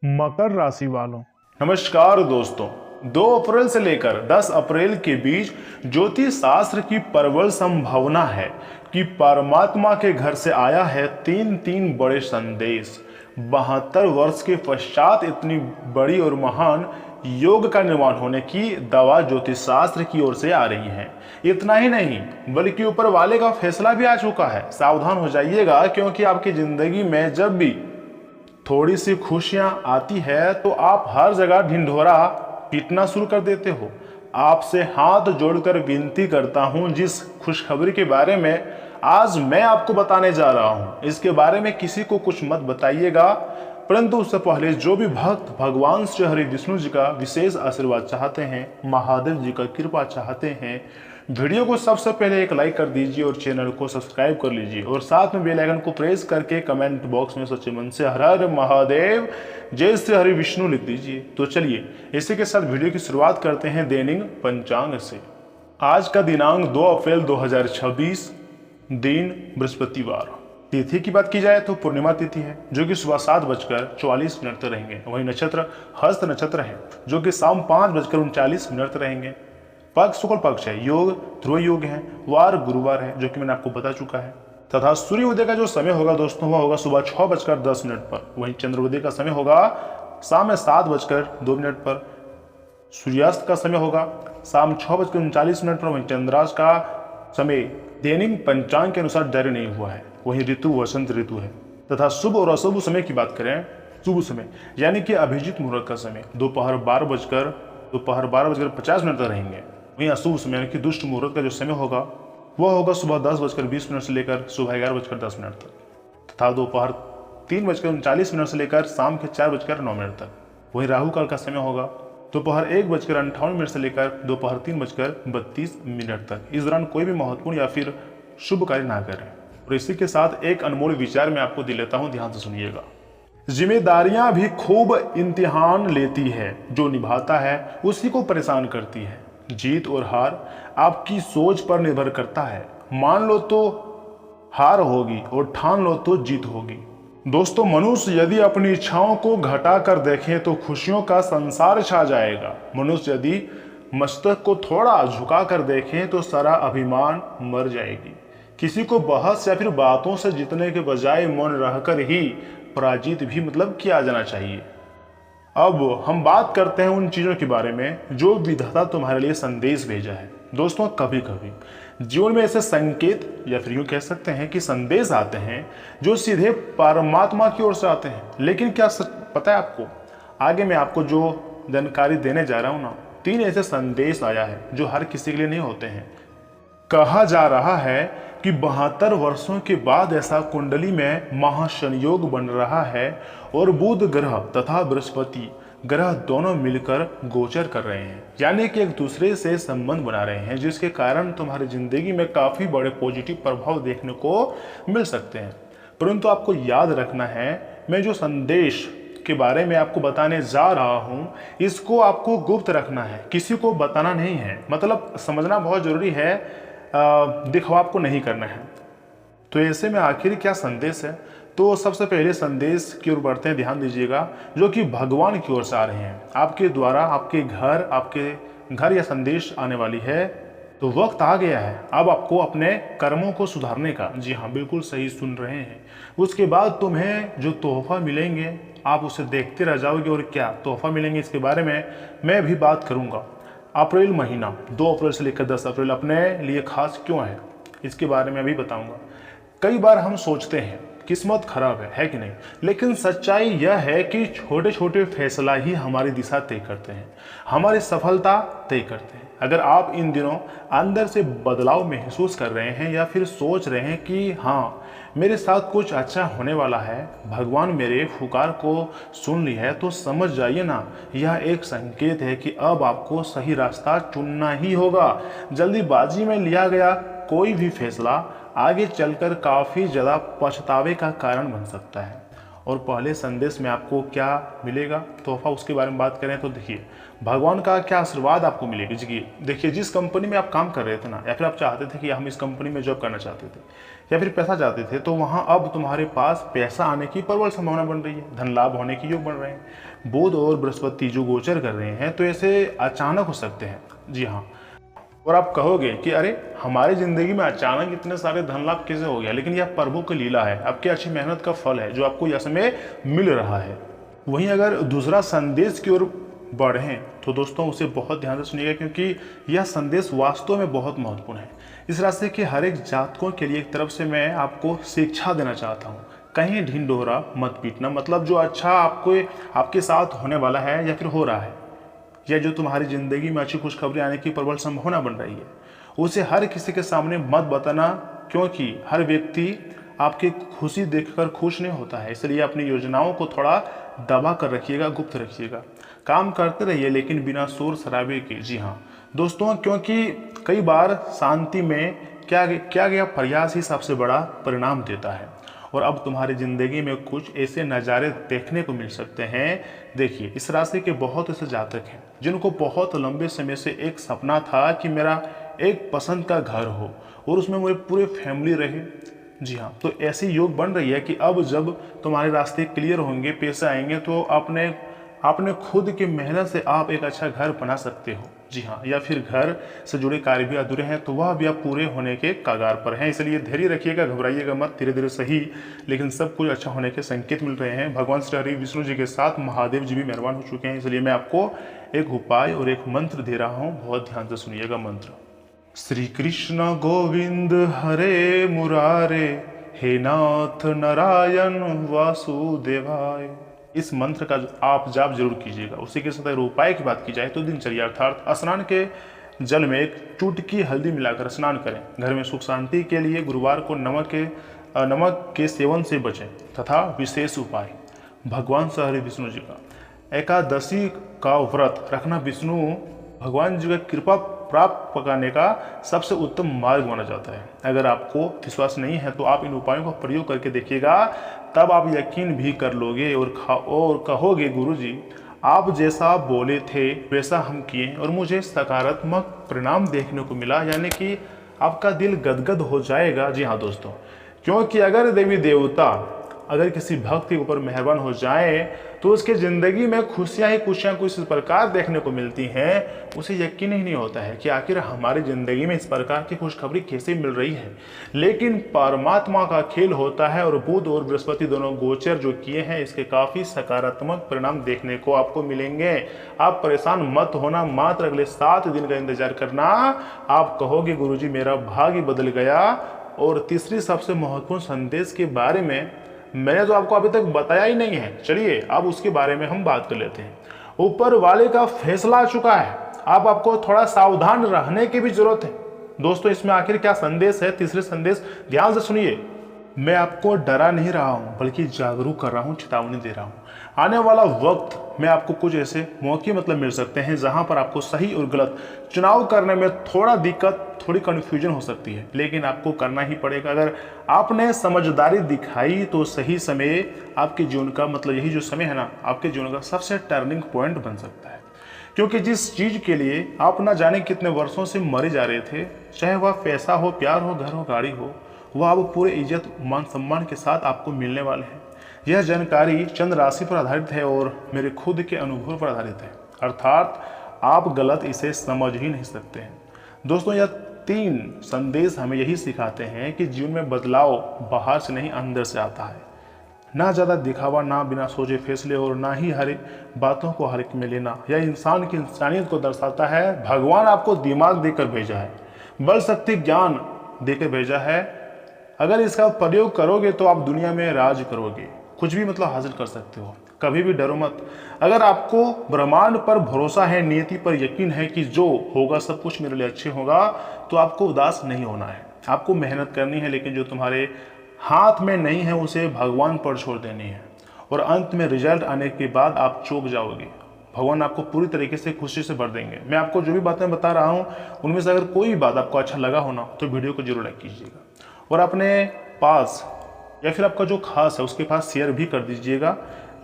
मकर राशि वालों, नमस्कार दोस्तों। 2 अप्रैल से लेकर 10 अप्रैल के बीच ज्योतिष शास्त्र की प्रबल संभावना है कि परमात्मा के घर से आया है तीन बड़े संदेश। 72 वर्ष के पश्चात इतनी बड़ी और महान योग का निर्माण होने की दवा ज्योतिष शास्त्र की ओर से आ रही है। इतना ही नहीं बल्कि ऊपर वाले का फैसला भी आ चुका है। सावधान हो जाइएगा, क्योंकि आपकी जिंदगी में जब भी थोड़ी सी खुशियां आती है तो आप हर जगह ढिंढोरा पीटना शुरू कर देते हो। आपसे हाथ जोड़कर विनती करता हूं, जिस खुशखबरी के बारे में आज मैं आपको बताने जा रहा हूं, इसके बारे में किसी को कुछ मत बताइएगा। परंतु उससे पहले जो भी भक्त भगवान श्री हरि विष्णु जी का विशेष आशीर्वाद चाहते हैं, महादेव जी का कृपा चाहते हैं, वीडियो को सबसे पहले एक लाइक कर दीजिए और चैनल को सब्सक्राइब कर लीजिए और साथ में बेल आइकन को प्रेस करके कमेंट बॉक्स में सच्चे मन से हर हर महादेव जय श्री हरि विष्णु लिख दीजिए। तो चलिए इसी के साथ वीडियो की शुरुआत करते हैं दैनिक पंचांग से। आज का दिनांक 2 अप्रैल 2026, दिन बृहस्पतिवार। तिथि की बात की जाए तो पूर्णिमा तिथि है, जो कि सुबह 7:44 तक रहेंगे। वहीं नक्षत्र हस्त नक्षत्र है, जो कि शाम 5:39 रहेंगे। पक्ष शुक्ल पक्ष है, योग ध्रुव योग है, वार गुरुवार है, जो कि मैंने आपको बता चुका है। तथा सूर्योदय का जो समय होगा दोस्तों, वह होगा सुबह 6:10 पर। वहीं चंद्रोदय का समय होगा शाम में 7:02 पर। सूर्यास्त का समय होगा शाम 6:39 पर। वहीं चंद्रास्त का समय दैनिक पंचांग के अनुसार जारी नहीं हुआ है। वहीं ऋतु वसंत ऋतु है। तथा शुभ और अशुभ समय की बात करें, शुभ समय यानी कि अभिजीत मुहूर्त का समय दोपहर 12:50 तक रहेंगे। वहीं अशुभ समय यानी कि दुष्ट मुहूर्त का जो समय होगा वह होगा सुबह 10:20 से लेकर सुबह 11:10 तक, तथा दोपहर 3:39 से लेकर शाम के 4:09 तक। वहीं राहु काल का समय होगा दोपहर 1:58 से लेकर दोपहर 3:32 तक। इस दौरान कोई भी महत्वपूर्ण या फिर शुभ कार्य ना करें। और इसी के साथ एक अनमोल विचार मैं आपको दिल लेता हूं, ध्यान से सुनिएगा। जिम्मेदारियां भी खूब इम्तिहान लेती है, जो निभाता है उसी को परेशान करती है। जीत और हार आपकी सोच पर निर्भर करता है। मान लो तो हार होगी और ठान लो तो जीत होगी। दोस्तों, मनुष्य यदि अपनी इच्छाओं को घटा कर देखे तो खुशियों का संसार छा जाएगा। मनुष्य यदि मस्तक को थोड़ा झुका कर देखे तो सारा अभिमान मर जाएगी। किसी को बहस या फिर बातों से जीतने के बजाय मौन रहकर ही पराजित भी किया जाना चाहिए। अब हम बात करते हैं उन चीज़ों के बारे में जो विधाता तुम्हारे लिए संदेश भेजा है। दोस्तों, कभी कभी जीवन में ऐसे संकेत या फिर यूँ कह सकते हैं कि संदेश आते हैं जो सीधे परमात्मा की ओर से आते हैं। लेकिन क्या पता है आपको, आगे मैं आपको जो जानकारी देने जा रहा हूँ ना, 3 ऐसे संदेश आया है जो हर किसी के लिए नहीं होते हैं। कहा जा रहा है कि 72 वर्षों के बाद ऐसा कुंडली में महासंयोग बन रहा है और बुध ग्रह तथा बृहस्पति ग्रह दोनों मिलकर गोचर कर रहे हैं, यानी कि एक दूसरे से संबंध बना रहे हैं, जिसके कारण तुम्हारी जिंदगी में काफी बड़े पॉजिटिव प्रभाव देखने को मिल सकते हैं। परंतु आपको याद रखना है, मैं जो संदेश के बारे में आपको बताने जा रहा हूं, इसको आपको गुप्त रखना है, किसी को बताना नहीं है। समझना बहुत जरूरी है, दिखावा आपको नहीं करना है। तो ऐसे में आखिर क्या संदेश है, तो सबसे पहले संदेश की ओर बढ़ते हैं। ध्यान दीजिएगा, जो कि भगवान की ओर से आ रहे हैं आपके द्वारा, आपके घर या संदेश आने वाली है। तो वक्त आ गया है अब आपको अपने कर्मों को सुधारने का। जी हाँ, बिल्कुल सही सुन रहे हैं। उसके बाद तुम्हें जो तोहफा मिलेंगे आप उसे देखते रह जाओगे, और क्या तोहफा मिलेंगे इसके बारे में मैं भी बात करूंगा। अप्रैल महीना 2 अप्रैल से लेकर 10 अप्रैल अपने लिए खास क्यों है, इसके बारे में अभी बताऊंगा। कई बार हम सोचते हैं किस्मत खराब है कि नहीं, लेकिन सच्चाई यह है कि छोटे छोटे फैसला ही हमारी दिशा तय करते हैं, हमारी सफलता तय करते हैं। अगर आप इन दिनों अंदर से बदलाव महसूस कर रहे हैं या फिर सोच रहे हैं कि हाँ मेरे साथ कुछ अच्छा होने वाला है, भगवान मेरे पुकार को सुन ली है, तो समझ जाइए ना, यह एक संकेत है कि अब आपको सही रास्ता चुनना ही होगा। जल्दीबाजी में लिया गया कोई भी फैसला आगे चलकर काफ़ी ज़्यादा पछतावे का कारण बन सकता है। और पहले संदेश में आपको क्या मिलेगा तोहफा, उसके बारे में बात करें तो देखिए भगवान का क्या आशीर्वाद आपको मिलेगी जी। देखिए जिस कंपनी में आप काम कर रहे थे ना, या फिर आप चाहते थे कि हम इस कंपनी में जॉब करना चाहते थे या फिर पैसा चाहते थे, तो वहाँ अब तुम्हारे पास पैसा आने की प्रबल संभावना बन रही है, धन लाभ होने की योग बन रहे हैं। बुध और बृहस्पति जो गोचर कर रहे हैं तो ऐसे अचानक हो सकते हैं, जी हाँ। और आप कहोगे कि अरे हमारी जिंदगी में अचानक इतने सारे धन लाभ कैसे हो गया, लेकिन यह प्रभु की लीला है, आपकी अच्छी मेहनत का फल है जो आपको यह समय मिल रहा है। वहीं अगर दूसरा संदेश की ओर बढ़ें तो दोस्तों उसे बहुत ध्यान से सुनिएगा, क्योंकि यह संदेश वास्तव में बहुत महत्वपूर्ण है। इस राशि के हर एक जातकों के लिए एक तरफ से मैं आपको शिक्षा देना चाहता हूँ, कहीं ढिंढोरा मत पीटना। मतलब जो अच्छा आपके साथ होने वाला है या फिर हो रहा है, या जो तुम्हारी जिंदगी में अच्छी खुशखबरी आने की प्रबल संभावना बन रही है, उसे हर किसी के सामने मत बताना, क्योंकि हर व्यक्ति आपकी खुशी देखकर खुश नहीं होता है। इसलिए अपनी योजनाओं को थोड़ा दबा कर रखिएगा, गुप्त रखिएगा। काम करते रहिए लेकिन बिना शोर शराबे के, जी हाँ दोस्तों, क्योंकि कई बार शांति में क्या गया प्रयास ही सबसे बड़ा परिणाम देता है। और अब तुम्हारी ज़िंदगी में कुछ ऐसे नज़ारे देखने को मिल सकते हैं। देखिए इस राशि के बहुत ऐसे जातक हैं जिनको बहुत लंबे समय से एक सपना था कि मेरा एक पसंद का घर हो और उसमें मेरे पूरे फैमिली रहे, जी हाँ। तो ऐसी योग बन रही है कि अब जब तुम्हारे रास्ते क्लियर होंगे, पैसे आएंगे, तो अपने खुद की मेहनत से आप एक अच्छा घर बना सकते हो, जी हाँ। या फिर घर से जुड़े कार्य भी अधूरे हैं तो वह भी आप पूरे होने के कगार पर हैं। इसलिए धैर्य रखिएगा, घबराइएगा मत, धीरे धीरे सही, लेकिन सब कुछ अच्छा होने के संकेत मिल रहे हैं। भगवान श्री हरि विष्णु जी के साथ महादेव जी भी मेहरबान हो चुके हैं। इसलिए मैं आपको एक उपाय और एक मंत्र दे रहा हूँ, बहुत ध्यान से सुनिएगा। मंत्र: श्री कृष्ण गोविंद हरे मुरारे, हे नाथ नारायण वासुदेवाय। इस मंत्र का आप जाप जरूर कीजिएगा। उसी के साथ अगर उपाय की बात की जाए तो दिनचर्या अर्थात स्नान के जल में एक चुटकी हल्दी मिलाकर स्नान करें। घर में सुख शांति के लिए गुरुवार को नमक के सेवन से बचें। तथा विशेष उपाय: भगवान श्री हरि विष्णु जी का एकादशी का व्रत रखना विष्णु भगवान जी का कृपा प्राप्त पकाने का सबसे उत्तम मार्ग माना जाता है। अगर आपको विश्वास नहीं है तो आप इन उपायों का प्रयोग करके देखिएगा, तब आप यकीन भी कर लोगे और कहोगे गुरुजी आप जैसा बोले थे वैसा हम किए और मुझे सकारात्मक परिणाम देखने को मिला। यानी कि आपका दिल गदगद हो जाएगा, जी हाँ दोस्तों। क्योंकि अगर देवी देवता अगर किसी भक्त के ऊपर मेहरबान हो जाए तो उसके ज़िंदगी में खुशियाँ ही खुशियाँ कुछ इस प्रकार देखने को मिलती हैं, उसे यकीन ही नहीं होता है कि आखिर हमारी ज़िंदगी में इस प्रकार की खुशखबरी कैसे मिल रही है। लेकिन परमात्मा का खेल होता है और बुध और बृहस्पति दोनों गोचर जो किए हैं इसके काफ़ी सकारात्मक परिणाम देखने को आपको मिलेंगे। आप परेशान मत होना, मात्र अगले 7 दिन का इंतजार करना। आप कहोगे गुरुजी मेरा भाग्य बदल गया। और तीसरी सबसे महत्वपूर्ण संदेश के बारे में मैंने तो आपको अभी तक बताया ही नहीं है, चलिए अब उसके बारे में हम बात कर लेते हैं। ऊपर वाले का फैसला आ चुका है, अब आपको थोड़ा सावधान रहने की भी जरूरत है। दोस्तों इसमें आखिर क्या संदेश है, तीसरे संदेश ध्यान से सुनिए। मैं आपको डरा नहीं रहा हूँ बल्कि जागरूक कर रहा हूँ, चेतावनी दे रहा हूँ। आने वाला वक्त में आपको कुछ ऐसे मौके मिल सकते हैं जहाँ पर आपको सही और गलत चुनाव करने में थोड़ा दिक्कत, थोड़ी कन्फ्यूजन हो सकती है, लेकिन आपको करना ही पड़ेगा। अगर आपने समझदारी दिखाई तो सही समय आपके जीवन का यही जो समय है ना, आपके जीवन का सबसे टर्निंग पॉइंट बन सकता है। क्योंकि जिस चीज़ के लिए आप ना जाने कितने वर्षों से मरे जा रहे थे, चाहे वह पैसा हो, प्यार हो, घर हो, गाड़ी हो, वह अब पूरे इज्जत मान सम्मान के साथ आपको मिलने वाले हैं। यह जानकारी चंद राशि पर आधारित है और मेरे खुद के अनुभव पर आधारित है, अर्थात आप गलत इसे समझ ही नहीं सकते हैं। दोस्तों यह 3 संदेश हमें यही सिखाते हैं कि जीवन में बदलाव बाहर से नहीं अंदर से आता है। ना ज़्यादा दिखावा, ना बिना सोचे फैसले और ना ही हर बातों को हल्के में लेना। यह इंसान की इंसानियत को दर्शाता है। भगवान आपको दिमाग देकर भेजा है, बल शक्ति ज्ञान देकर भेजा है। अगर इसका प्रयोग करोगे तो आप दुनिया में राज करोगे, कुछ भी हासिल कर सकते हो। कभी भी डरो मत। अगर आपको ब्रह्मांड पर भरोसा है, नियति पर यकीन है कि जो होगा सब कुछ मेरे लिए अच्छे होगा, तो आपको उदास नहीं होना है। आपको मेहनत करनी है, लेकिन जो तुम्हारे हाथ में नहीं है उसे भगवान पर छोड़ देनी है। और अंत में रिजल्ट आने के बाद आप चौंक जाओगे। भगवान आपको पूरी तरीके से खुशी से भर देंगे। मैं आपको जो भी बातें बता रहा हूँ उनमें से अगर कोई बात आपको अच्छा लगा हो ना, तो वीडियो को जरूर लाइक कीजिएगा और अपने पास या फिर आपका जो खास है उसके पास शेयर भी कर दीजिएगा।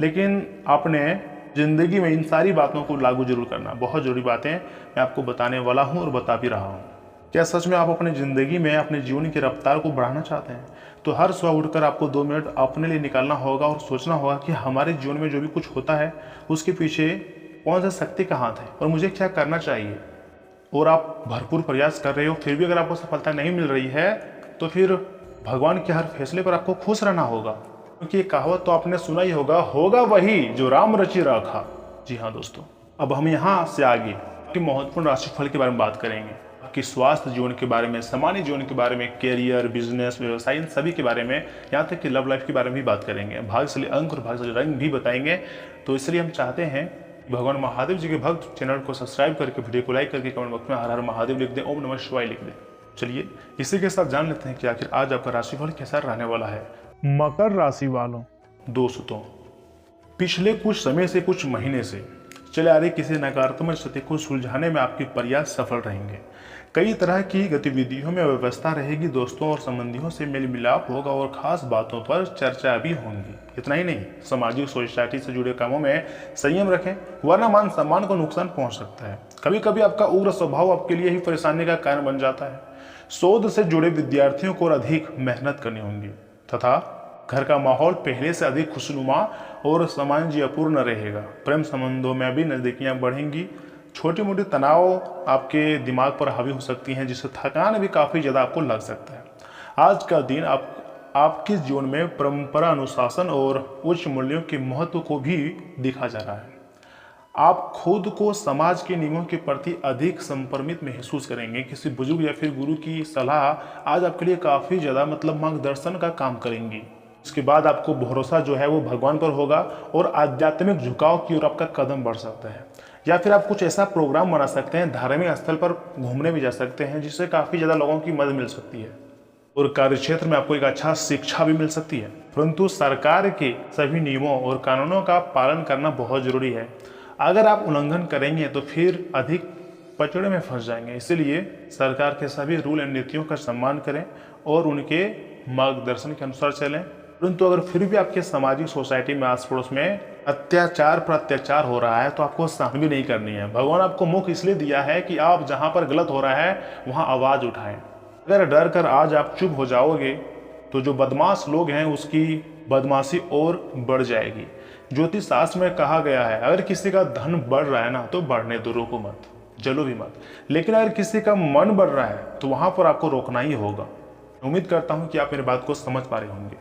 लेकिन आपने ज़िंदगी में इन सारी बातों को लागू जरूर करना। बहुत ज़रूरी बातें मैं आपको बताने वाला हूँ और बता भी रहा हूँ। क्या सच में आप अपनी ज़िंदगी में अपने जीवन की रफ्तार को बढ़ाना चाहते हैं? तो हर सुबह उठकर आपको 2 मिनट अपने लिए निकालना होगा और सोचना होगा कि हमारे जीवन में जो भी कुछ होता है उसके पीछे कौन सा शक्ति का हाथ है और मुझे क्या करना चाहिए। और आप भरपूर प्रयास कर रहे हो फिर भी अगर आपको सफलता नहीं मिल रही है तो फिर भगवान के हर फैसले पर आपको खुश रहना होगा, क्योंकि ये कहावत तो आपने सुना ही होगा वही जो राम रचि रखा। जी हाँ दोस्तों, अब हम यहाँ से आगे आपके महत्वपूर्ण राशिफल के बारे में बात करेंगे, आपकी स्वास्थ्य जीवन के बारे में, सामान्य जीवन के बारे में, कैरियर, बिजनेस, व्यवसाय, इन सभी के बारे में, यहाँ तक कि लव लाइफ के बारे में भी बात करेंगे। भाग्यशाली अंक और भाग्यशाली रंग भी बताएंगे। तो इसलिए हम चाहते हैं भगवान महादेव जी के भक्त चैनल को सब्सक्राइब करके, वीडियो को लाइक करके, कमेंट बॉक्स में हर हर महादेव लिख दें, ओम नमः शिवाय लिख दें। चलिए इसी के साथ जान लेते हैं कि आखिर आज आपका राशिफल कैसा रहने वाला है। मकर राशि वालों, दोस्तों पिछले कुछ समय से, कुछ महीने से चले आ रही किसी नकारात्मक स्थिति को सुलझाने में आपके प्रयास सफल रहेंगे। कई तरह की गतिविधियों में व्यवस्था रहेगी, दोस्तों और संबंधियों से मेल मिलाप होगा और खास बातों पर चर्चा भी होंगी। इतना ही नहीं, सामाजिक सोसाइटी से जुड़े कामों में संयम रखें, वरना मान सम्मान को नुकसान पहुंच सकता है। कभी कभी आपका उग्र स्वभाव आपके लिए ही परेशानी का कारण बन जाता है। शोध से जुड़े विद्यार्थियों को अधिक मेहनत करनी होगी तथा घर का माहौल पहले से अधिक खुशनुमा और सामंजस्यपूर्ण रहेगा। प्रेम संबंधों में भी नजदीकियां बढ़ेंगी। छोटी मोटी तनाव आपके दिमाग पर हावी हो सकती हैं, जिससे थकान भी काफ़ी ज़्यादा आपको लग सकता है। आज का दिन आपके जीवन में परंपरा, अनुशासन और उच्च मूल्यों के महत्व को भी दिखा जा रहा है। आप खुद को समाज के नियमों के प्रति अधिक संप्रमित महसूस करेंगे। किसी बुजुर्ग या फिर गुरु की सलाह आज आपके लिए काफ़ी ज़्यादा मार्गदर्शन का काम करेंगी। इसके बाद आपको भरोसा जो है वो भगवान पर होगा और आध्यात्मिक झुकाव की ओर आपका कदम बढ़ सकता है। या फिर आप कुछ ऐसा प्रोग्राम बना सकते हैं, धार्मिक स्थल पर घूमने भी जा सकते हैं, जिससे काफ़ी ज़्यादा लोगों की मदद मिल सकती है और कार्यक्षेत्र में आपको एक अच्छा शिक्षा भी मिल सकती है। परंतु सरकार के सभी नियमों और कानूनों का पालन करना बहुत ज़रूरी है। अगर आप उल्लंघन करेंगे तो फिर अधिक पचड़े में फंस जाएंगे। इसलिए सरकार के सभी रूल एंड नीतियों का सम्मान करें और उनके मार्गदर्शन के अनुसार चलें। परंतु अगर फिर भी आपके सामाजिक सोसाइटी में, आस पड़ोस में अत्याचार पर अत्याचार हो रहा है तो आपको सहन भी नहीं करनी है। भगवान आपको मुख इसलिए दिया है कि आप जहाँ पर गलत हो रहा है वहाँ आवाज़ उठाएं। अगर डर कर आज आप चुप हो जाओगे तो जो बदमाश लोग हैं उसकी बदमाशी और बढ़ जाएगी। ज्योतिष शास्त्र में कहा गया है, अगर किसी का धन बढ़ रहा है ना तो बढ़ने दो, रोको मत, जलो भी मत। लेकिन अगर किसी का मन बढ़ रहा है तो वहाँ पर आपको रोकना ही होगा। उम्मीद करता हूँ कि आप मेरी बात को समझ पा रहे होंगे।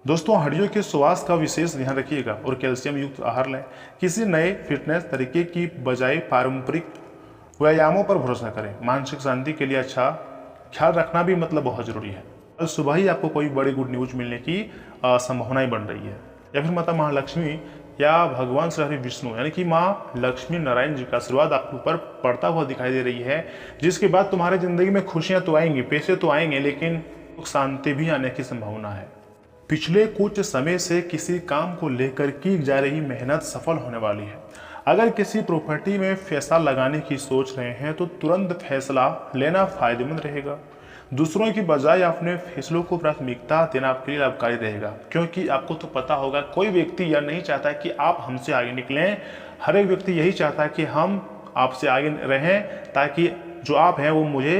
दोस्तों हड्डियों के स्वास्थ्य का विशेष ध्यान रखिएगा और कैल्शियम युक्त आहार लें। किसी नए फिटनेस तरीके की बजाय पारंपरिक व्यायामों पर भरोसा करें। मानसिक शांति के लिए अच्छा ख्याल रखना भी बहुत ज़रूरी है। कल सुबह ही आपको कोई बड़ी गुड न्यूज मिलने की संभावना बन रही है, या फिर माता महालक्ष्मी या भगवान श्री हरि विष्णु यानी कि माँ लक्ष्मी नारायण जी का आशीर्वाद आपके ऊपर पड़ता हुआ दिखाई दे रही है, जिसके बाद तुम्हारे जिंदगी में खुशियाँ तो आएंगी, पैसे तो आएंगे, लेकिन शांति भी आने की संभावना है। पिछले कुछ समय से किसी काम को लेकर की जा रही मेहनत सफल होने वाली है। अगर किसी प्रॉपर्टी में पैसा लगाने की सोच रहे हैं तो तुरंत फैसला लेना फायदेमंद रहेगा। दूसरों की बजाय अपने फैसलों को प्राथमिकता देना आपके लिए लाभकारी रहेगा, क्योंकि आपको तो पता होगा कोई व्यक्ति यह नहीं चाहता कि आप हमसे आगे निकलें। हर एक व्यक्ति यही चाहता है कि हम आपसे आगे रहें, ताकि जो आप हैं वो मुझे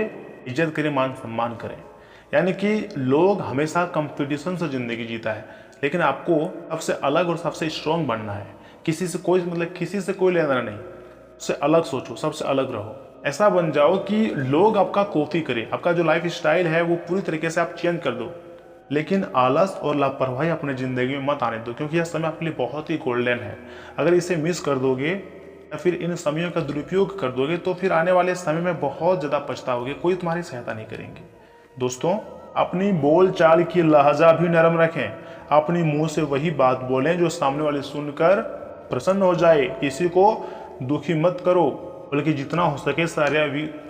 इज्जत करें, मान सम्मान करें। यानी कि लोग हमेशा कंपटीशन से ज़िंदगी जीता है, लेकिन आपको सबसे अलग और सबसे स्ट्रॉन्ग बनना है। किसी से कोई लेना नहीं, उससे अलग सोचो, सबसे अलग रहो। ऐसा बन जाओ कि लोग आपका कॉपी करें। आपका जो लाइफ स्टाइल है वो पूरी तरीके से आप चेंज कर दो, लेकिन आलस और लापरवाही अपने ज़िंदगी में मत आने दो, क्योंकि यह समय आपके लिए बहुत ही गोल्डन है। अगर इसे मिस कर दोगे या फिर इन समयों का दुरुपयोग कर दोगे तो फिर आने वाले समय में बहुत ज़्यादा पछताओगे, कोई तुम्हारी सहायता नहीं करेंगे। दोस्तों अपनी बोल चाल की लहजा भी नरम रखें। अपनी मुंह से वही बात बोलें जो सामने वाले सुनकर प्रसन्न हो जाए। किसी को दुखी मत करो, बल्कि जितना हो सके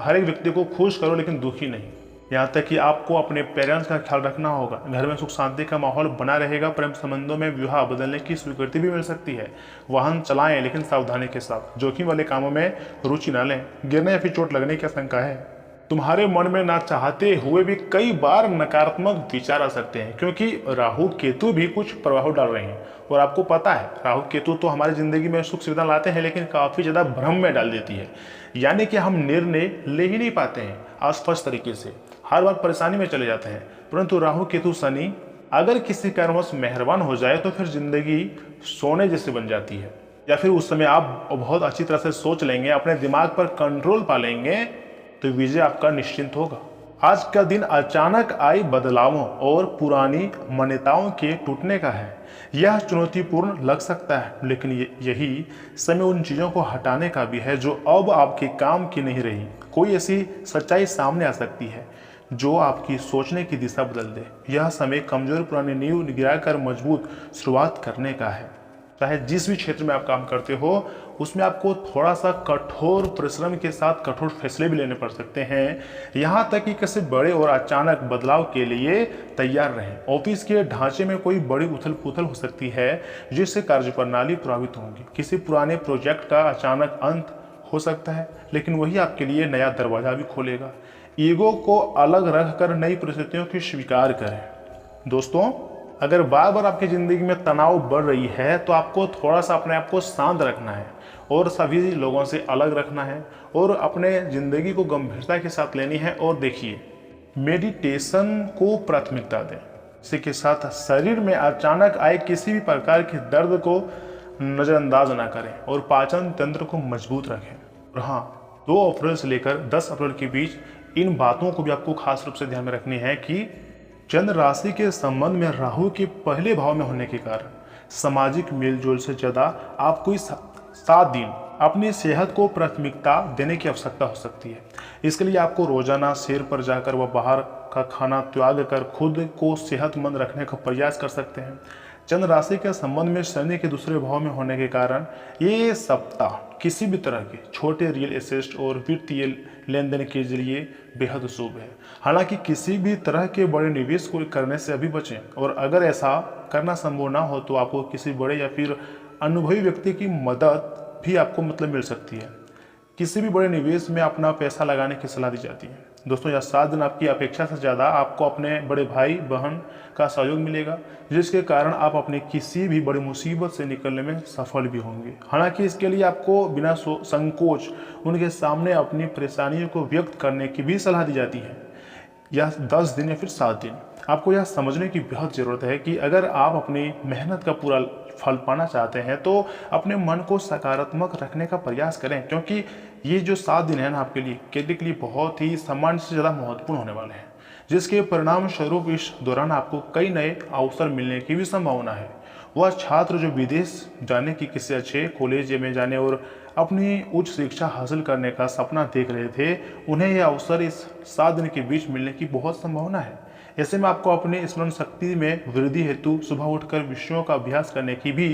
हर एक व्यक्ति को खुश करो, लेकिन दुखी नहीं। यहाँ तक कि आपको अपने पेरेंट्स का ख्याल रखना होगा। घर में सुख शांति का माहौल बना रहेगा। प्रेम संबंधों में विवाह बदलने की स्वीकृति भी मिल सकती है। वाहन चलाएं, लेकिन सावधानी के साथ। जोखिम वाले कामों में रुचि न लें। गिरने या फिर चोट लगने की आशंका है। तुम्हारे मन में ना चाहते हुए भी कई बार नकारात्मक विचार आ सकते हैं, क्योंकि राहु केतु भी कुछ प्रभाव डाल रहे हैं। और आपको पता है राहु केतु तो हमारी ज़िंदगी में सुख सुविधा लाते हैं, लेकिन काफ़ी ज़्यादा भ्रम में डाल देती है। यानी कि हम निर्णय ले ही नहीं पाते हैं अस्पष्ट तरीके से, हर बार परेशानी में चले जाते हैं। परंतु राहु केतु शनि अगर किसी कारणवश मेहरबान हो जाए तो फिर ज़िंदगी सोने जैसी बन जाती है। या फिर उस समय आप बहुत अच्छी तरह से सोच लेंगे, अपने दिमाग पर कंट्रोल पा लेंगे, तो विजय आपका निश्चिंत होगा। आज का दिन अचानक आई बदलावों और पुरानी मान्यताओं के टूटने का है। यह चुनौतीपूर्ण लग सकता है, लेकिन यही समय उन चीज़ों को हटाने का भी है जो अब आपके काम की नहीं रही। कोई ऐसी सच्चाई सामने आ सकती है जो आपकी सोचने की दिशा बदल दे। यह समय कमजोर पुरानी नींव गिराकर मजबूत शुरुआत करने का है। चाहे जिस भी क्षेत्र में आप काम करते हो उसमें आपको थोड़ा सा कठोर परिश्रम के साथ कठोर फैसले भी लेने पड़ सकते हैं, यहाँ तक कि किसी बड़े और अचानक बदलाव के लिए तैयार रहें। ऑफिस के ढांचे में कोई बड़ी उथल पुथल हो सकती है जिससे कार्यप्रणाली प्रभावित होंगी। किसी पुराने प्रोजेक्ट का अचानक अंत हो सकता है, लेकिन वही आपके लिए नया दरवाजा भी खोलेगा। ईगो को अलग रखकर नई परिस्थितियों की स्वीकार करें। दोस्तों, अगर बार बार आपकी ज़िंदगी में तनाव बढ़ रही है तो आपको थोड़ा सा अपने आप को शांत रखना है और सभी लोगों से अलग रखना है और अपने ज़िंदगी को गंभीरता के साथ लेनी है। और देखिए, मेडिटेशन को प्राथमिकता दें। इसी के साथ शरीर में अचानक आए किसी भी प्रकार के दर्द को नज़रअंदाज ना करें और पाचन तंत्र को मजबूत रखें। और हाँ, 2 अप्रैल से लेकर 10 अप्रैल के बीच इन बातों को भी आपको खास रूप से ध्यान में रखनी है कि चंद्र राशि के संबंध में राहु के पहले भाव में होने के कारण सामाजिक मेलजोल से ज़्यादा आपको इस 7 दिन अपनी सेहत को प्राथमिकता देने की आवश्यकता हो सकती है। इसके लिए आपको रोजाना सैर पर जाकर व बाहर का खाना त्याग कर खुद को सेहतमंद रखने का प्रयास कर सकते हैं। चंद्र राशि के संबंध में शनि के दूसरे भाव में होने के कारण ये सप्ताह किसी भी तरह के छोटे रियल एस्टेट और वित्तीय लेन देन के लिए बेहद शुभ है। हालांकि किसी भी तरह के बड़े निवेश को करने से अभी बचें, और अगर ऐसा करना संभव ना हो तो आपको किसी बड़े या फिर अनुभवी व्यक्ति की मदद भी आपको मिल सकती है। किसी भी बड़े निवेश में अपना पैसा लगाने की सलाह दी जाती है। दोस्तों, यह 7 दिन आपकी अपेक्षा से ज़्यादा आपको अपने बड़े भाई बहन का सहयोग मिलेगा, जिसके कारण आप अपने किसी भी बड़ी मुसीबत से निकलने में सफल भी होंगे। हालांकि इसके लिए आपको बिना संकोच उनके सामने अपनी परेशानियों को व्यक्त करने की भी सलाह दी जाती है। यह 10 दिन या फिर 7 दिन आपको यह समझने की बहुत ज़रूरत है कि अगर आप अपनी मेहनत का पूरा फल पाना चाहते हैं तो अपने मन को सकारात्मक रखने का प्रयास करें, क्योंकि ये जो 7 दिन है ना आपके लिए केतु के लिए बहुत ही सामान्य से ज़्यादा महत्वपूर्ण होने वाले हैं, जिसके परिणाम स्वरूप इस दौरान आपको कई नए अवसर मिलने की भी संभावना है। वह छात्र जो विदेश जाने की किसी अच्छे कॉलेज में जाने और अपनी उच्च शिक्षा हासिल करने का सपना देख रहे थे, उन्हें यह अवसर इस 7 दिन के बीच मिलने की बहुत संभावना है। ऐसे में आपको अपनी स्मरण शक्ति में वृद्धि हेतु सुबह उठकर विषयों का अभ्यास करने की भी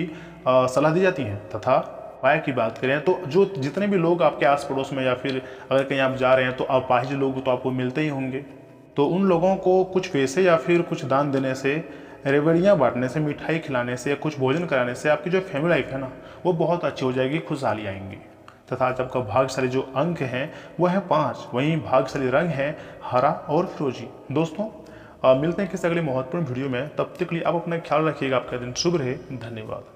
सलाह दी जाती है। तथा उपाय की बात करें तो जो जितने भी लोग आपके आस पड़ोस में या फिर अगर कहीं आप जा रहे हैं तो अपाहिज लोग तो आपको मिलते ही होंगे, तो उन लोगों को कुछ पैसे या फिर कुछ दान देने से, रेवड़ियाँ बांटने से, मिठाई खिलाने से या कुछ भोजन कराने से आपकी जो फैमिली लाइफ है ना वो बहुत अच्छी हो जाएगी, खुशहाली आएंगी। तथा आज आपका भाग्यशाली जो अंक है वह है 5, वहीं भाग्यशाली रंग है हरा और फिरोजी। दोस्तों, मिलते हैं किसी अगले महत्वपूर्ण वीडियो में, तब तक के लिए आप अपना ख्याल रखिएगा। आपका दिन शुभ रहे। धन्यवाद।